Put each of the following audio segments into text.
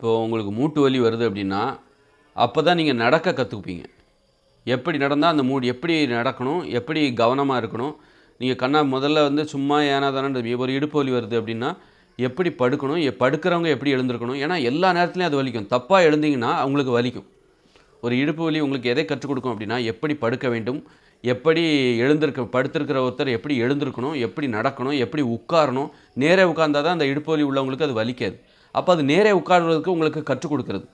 இப்போது உங்களுக்கு மூட்டு வலி வருது அப்படின்னா அப்போ தான் நீங்கள் நடக்க கற்றுக்குப்பீங்க. எப்படி நடந்தால் அந்த எப்படி நடக்கணும், எப்படி கவனமாக இருக்கணும். நீங்கள் முதல்ல வந்து சும்மா ஏனா தானே ஒரு இடுப்பு வலி வருது அப்படின்னா எப்படி படுக்கணும், படுக்கிறவங்க எப்படி எழுந்திருக்கணும். ஏன்னா எல்லா நேரத்துலையும் அது வலிக்கும். தப்பாக எழுந்தீங்கன்னா அவங்களுக்கு வலிக்கும். ஒரு இடுப்பு வலி உங்களுக்கு எதை கற்றுக் கொடுக்கும் அப்படின்னா எப்படி படுக்க வேண்டும், எப்படி படுத்திருக்கிற ஒருத்தர் எப்படி எழுந்திருக்கணும், எப்படி நடக்கணும், எப்படி உட்காரணும். நேரே உட்கார்ந்தால் தான் அந்த இடுப்பு வலி உள்ளவங்களுக்கு அது வலிக்காது. அப்போ அது நேரே உட்கார்றதுக்கு உங்களுக்கு கற்றுக் கொடுக்குறது.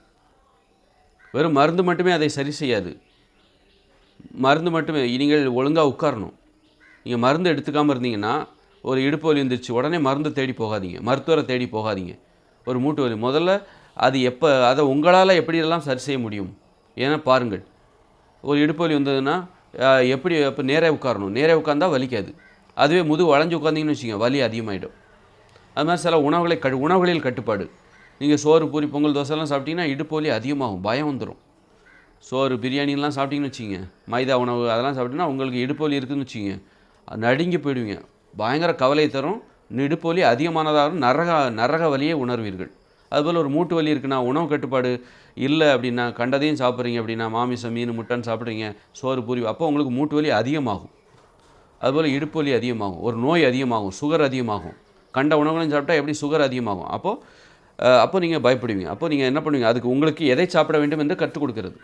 வெறும் மருந்து மட்டுமே அதை சரி செய்யாது. மருந்து மட்டுமே நீங்கள் ஒழுங்காக உட்காரணும். நீங்கள் மருந்து எடுத்துக்காமல் இருந்தீங்கன்னா ஒரு இடுப்பு வலி வந்துருச்சு உடனே மருந்து தேடி போகாதீங்க, மருத்துவரை தேடி போகாதீங்க. ஒரு மூட்டு வலி முதல்ல அது அதை உங்களால் எப்படியெல்லாம் சரி செய்ய முடியும். ஏன்னா பாருங்கள், ஒரு இடுப்பு வலி வந்ததுன்னா எப்படி அப்போ நேரே உட்காரணும். நேரே உட்கார்ந்தால் வலிக்காது. அதுவே முதுகு வளைஞ்சு உட்காந்திங்கன்னு வச்சுக்கோங்க, வலி அதிகமாகிடும். அது மாதிரி சில உணவுகளில் கட்டுப்பாடு. நீங்கள் சோறு, பூரி, பொங்கல், தோசைலாம் சாப்பிட்டீங்கன்னா இடுப்பு வலி அதிகமாகும், பயம் வந்துடும். சோறு, பிரியாணிலாம் சாப்பிட்டீங்கன்னு வச்சுக்கோங்க, மைதா உணவு அதெல்லாம் சாப்பிட்டீங்கன்னா உங்களுக்கு இடுப்பு வலி இருக்குதுன்னு வச்சுக்கோங்க, நடுங்கி போயிடுவீங்க. பயங்கர கவலையை தரும். இடுப்பு வலி அதிகமானதாகவும் நரக வலியை உணர்வீர்கள். அதுபோல் ஒரு மூட்டு வலி இருக்குன்னா, உணவு கட்டுப்பாடு இல்லை அப்படின்னா, கண்டதையும் சாப்பிட்றீங்க அப்படின்னா, மாமிசம், மீன், முட்டைன்னு சாப்பிட்றீங்க, சோறு, பூரி, அப்போ உங்களுக்கு மூட்டு வலி அதிகமாகும். அதுபோல் இடுப்பு வலி அதிகமாகும், ஒரு நோய் அதிகமாகும், சுகர் அதிகமாகும். கண்ட உணவுகளையும் சாப்பிட்டா எப்படி சுகர் அதிகமாகும். அப்போ நீங்கள் பயப்படுவீங்க. அப்போ நீங்கள் என்ன பண்ணுவீங்க, அதுக்கு உங்களுக்கு எதை சாப்பிட வேண்டும் என்று கற்றுக் கொடுக்கிறது.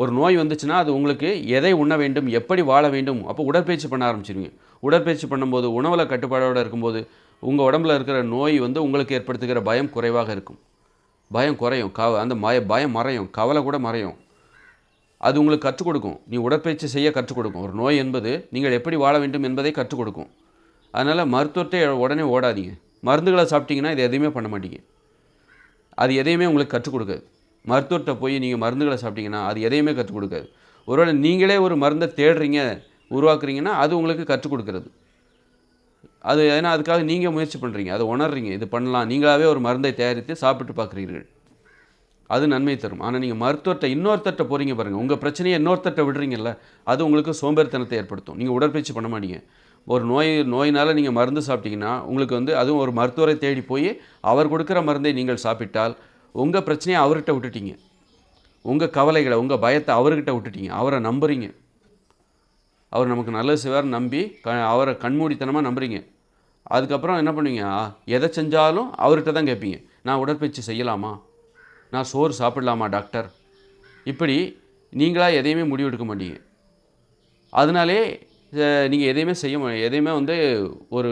ஒரு நோய் வந்துச்சுன்னா அது உங்களுக்கு எதை உண்ண வேண்டும், எப்படி வாழ வேண்டும். அப்போ உடற்பயிற்சி பண்ண ஆரம்பிச்சிருவீங்க. உடற்பயிற்சி பண்ணும்போது, உணவில் கட்டுப்பாடோடு இருக்கும்போது உங்கள் உடம்புல இருக்கிற நோய் வந்து உங்களுக்கு ஏற்படுத்துகிற பயம் குறைவாக இருக்கும். பயம் குறையும், அந்த பயம் மறையும், கவலை கூட மறையும். அது உங்களுக்கு கற்றுக் கொடுக்கும். நீ உடற்பயிற்சி செய்ய கற்றுக் கொடுக்கும். ஒரு நோய் என்பது நீங்கள் எப்படி வாழ வேண்டும் என்பதை கற்றுக் கொடுக்கும். அதனால் மருத்துவத்தை உடனே ஓடாதீங்க. மருந்துகளை சாப்பிட்டீங்கன்னா இது எதையுமே பண்ண மாட்டீங்க. அது எதையுமே உங்களுக்கு கற்றுக் கொடுக்காது. மருத்துவர்கிட்ட போய் நீங்கள் மருந்துகளை சாப்பிட்டீங்கன்னா அது எதையுமே கற்றுக் கொடுக்காது. ஒருவேளை நீங்களே ஒரு மருந்தை தேடுறீங்க, உருவாக்குறீங்கன்னா அது உங்களுக்கு கற்றுக் கொடுக்குறது. அது ஏன்னா அதுக்காக நீங்கள் முயற்சி பண்ணுறீங்க, அதை உணர்றீங்க, இது பண்ணலாம். நீங்களாகவே ஒரு மருந்தை தயாரித்து சாப்பிட்டு பார்க்குறீர்கள், அது நன்மை தரும். ஆனால் நீங்கள் மருத்துவர்கிட்ட இன்னொருத்தட்ட போகிறீங்க பாருங்கள், உங்கள் பிரச்சனையை இன்னொருத்தட்ட விடுறீங்கல்ல, அது உங்களுக்கு சோம்பேறித்தனத்தை ஏற்படுத்தும். நீங்கள் உடற்பயிற்சி பண்ண மாட்டீங்க. ஒரு நோயினால் நீங்கள் மருந்து சாப்பிட்டீங்கன்னா உங்களுக்கு வந்து அதுவும் ஒரு மருத்துவரை தேடி போய் அவர் கொடுக்குற மருந்தை நீங்கள் சாப்பிட்டால் உங்கள் பிரச்சனையை அவர்கிட்ட விட்டுட்டீங்க. உங்கள் கவலைகளை, உங்கள் பயத்தை அவர்கிட்ட விட்டுட்டீங்க. அவரை நம்புறீங்க, அவர் நமக்கு நல்லது செய்வார் நம்பி அவரை கண்மூடித்தனமாக நம்புறீங்க. அதுக்கப்புறம் என்ன பண்ணுவீங்க, எதை செஞ்சாலும் அவர்கிட்ட தான் கேட்பீங்க. நான் உடற்பயிற்சி செய்யலாமா, நான் சோறு சாப்பிடலாமா டாக்டர், இப்படி நீங்களாக எதையுமே முடிவெடுக்க மாட்டீங்க. அதனாலே நீங்கள் எதையுமே வந்து ஒரு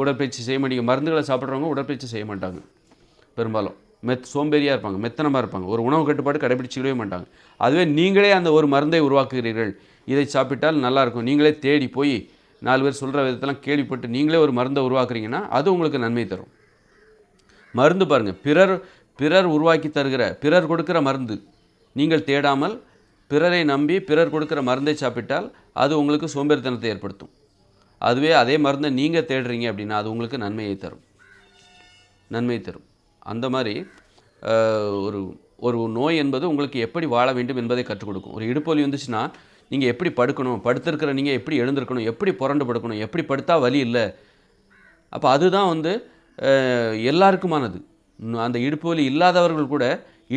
உடற்பயிற்சி செய்ய மாட்டீங்க. மருந்துகளை சாப்பிட்றவங்க உடற்பயிற்சி செய்ய மாட்டாங்க பெரும்பாலும். சோம்பேறியாக இருப்பாங்க, மெத்தனமாக இருப்பாங்க, ஒரு உணவு கட்டுப்பாடு கடைபிடிச்சிக்கவே மாட்டாங்க. அதுவே நீங்களே அந்த ஒரு மருந்தை உருவாக்குகிறீர்கள், இதை சாப்பிட்டால் நல்லாயிருக்கும், நீங்களே தேடி போய் 4 பேர் சொல்கிற விதத்தெல்லாம் கேள்விப்பட்டு நீங்களே ஒரு மருந்தை உருவாக்குறீங்கன்னா அது உங்களுக்கு நன்மை தரும். மருந்து பாருங்கள், பிறர் உருவாக்கி தருகிற, பிறர் கொடுக்குற மருந்து நீங்கள் தேடாமல் பிறரை நம்பி பிறர் கொடுக்குற மருந்தை சாப்பிட்டால் அது உங்களுக்கு சோம்பேறித்தனத்தை ஏற்படுத்தும். அதுவே அதே மருந்தை நீங்கள் தேடுறீங்க அப்படின்னா அது உங்களுக்கு நன்மையை தரும். அந்த மாதிரி ஒரு நோய் என்பது உங்களுக்கு எப்படி வாழ வேண்டும் என்பதை கற்றுக் கொடுக்கும். ஒரு இடுப்பு வலி வந்துச்சுன்னா நீங்கள் எப்படி படுக்கணும், படுத்திருக்கிற நீங்கள் எப்படி எழுந்திருக்கணும், எப்படி புரண்டு படுக்கணும், எப்படி படுத்தா வலி இல்லை. அப்போ அதுதான் வந்து எல்லாருக்குமானது. அந்த இடுப்பு வலி இல்லாதவர்கள் கூட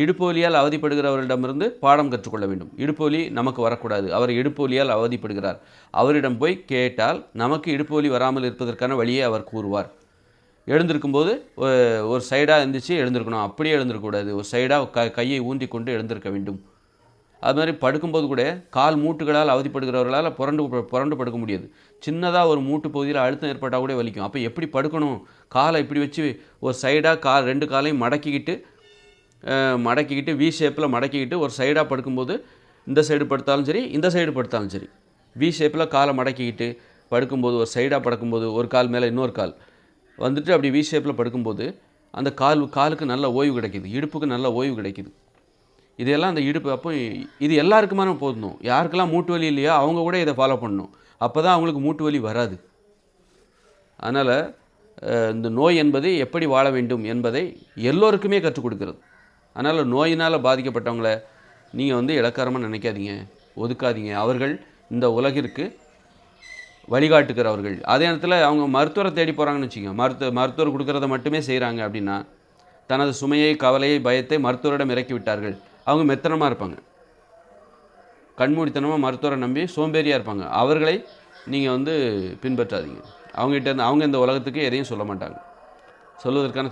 இடுப்பு வலியால் அவதிப்படுகிறவர்களிடமிருந்து பாடம் கற்றுக்கொள்ள வேண்டும். இடுப்பு வலி நமக்கு வரக்கூடாது, அவர் இடுப்பு வலியால் அவதிப்படுகிறார், அவரிடம் போய் கேட்டால் நமக்கு இடுப்பு வலி வராமல் இருப்பதற்கான வழியை அவர் கூறுவார். எழுந்திருக்கும்போது ஒரு சைடாக எழுந்திரிச்சு எழுந்திருக்கணும், அப்படியே எழுந்திருக்கக்கூடாது, ஒரு சைடாக கையை ஊன்றி கொண்டு எழுந்திருக்க வேண்டும். அது மாதிரி படுக்கும்போது கூட கால் மூட்டுகளால் அவதிப்படுகிறவர்களால் புரண்டு படுக்க முடியாது. சின்னதாக ஒரு மூட்டு பகுதியில் அழுத்தம் ஏற்பட்டால் கூட வலிக்கும். அப்போ எப்படி படுக்கணும், காலை இப்படி வச்சு ஒரு சைடாக 2 காலையும் மடக்கிக்கிட்டு வி ஷேப்பில் மடக்கிக்கிட்டு ஒரு சைடாக படுக்கும்போது இந்த சைடு படுத்தாலும் சரி, இந்த சைடு படுத்தாலும் சரி, வி ஷேப்பில் காலை மடக்கிக்கிட்டு படுக்கும்போது, ஒரு சைடாக படுக்கும்போது ஒரு கால் மேலே இன்னொரு கால் வந்துட்டு அப்படி வி ஷேப்பில் படுக்கும்போது அந்த காலுக்கு நல்ல ஓய்வு கிடைக்கிது, இடுப்புக்கு நல்ல ஓய்வு கிடைக்கிது. இதெல்லாம் அந்த இடுப்பு. அப்போ இது எல்லாருக்குமான போடணும். யாருக்கெல்லாம் மூட்டு வலி இல்லையோ அவங்க கூட இதை ஃபாலோ பண்ணணும். அப்போ தான் அவங்களுக்கு மூட்டு வலி வராது. அதனால் இந்த நோய் என்பது எப்படி வாழ வேண்டும் என்பதை எல்லோருக்குமே கற்றுக் கொடுக்கிறது. அதனால் நோயினால் பாதிக்கப்பட்டவங்கள நீங்கள் வந்து இளக்காரமாக நினைக்காதீங்க, ஒதுக்காதீங்க. அவர்கள் இந்த உலகிற்கு வழிகாட்டுகிறவர்கள். அதே நேரத்தில் அவங்க மருத்துவரை தேடி போகிறாங்கன்னு வச்சுக்கோங்க, மருத்துவர் கொடுக்குறத மட்டுமே செய்கிறாங்க அப்படின்னா தனது சுமையை, கவலையை, பயத்தை மருத்துவரிடம் இறக்கி விட்டார்கள். அவங்க மெத்தனமாக இருப்பாங்க. கண்மூடித்தனமாக மருத்துவரை நம்பி சோம்பேறியாக இருப்பாங்க. அவர்களை நீங்கள் பின்பற்றாதீங்க. அவங்க இந்த உலகத்துக்கு எதையும் சொல்ல மாட்டாங்க. சொல்வதற்கான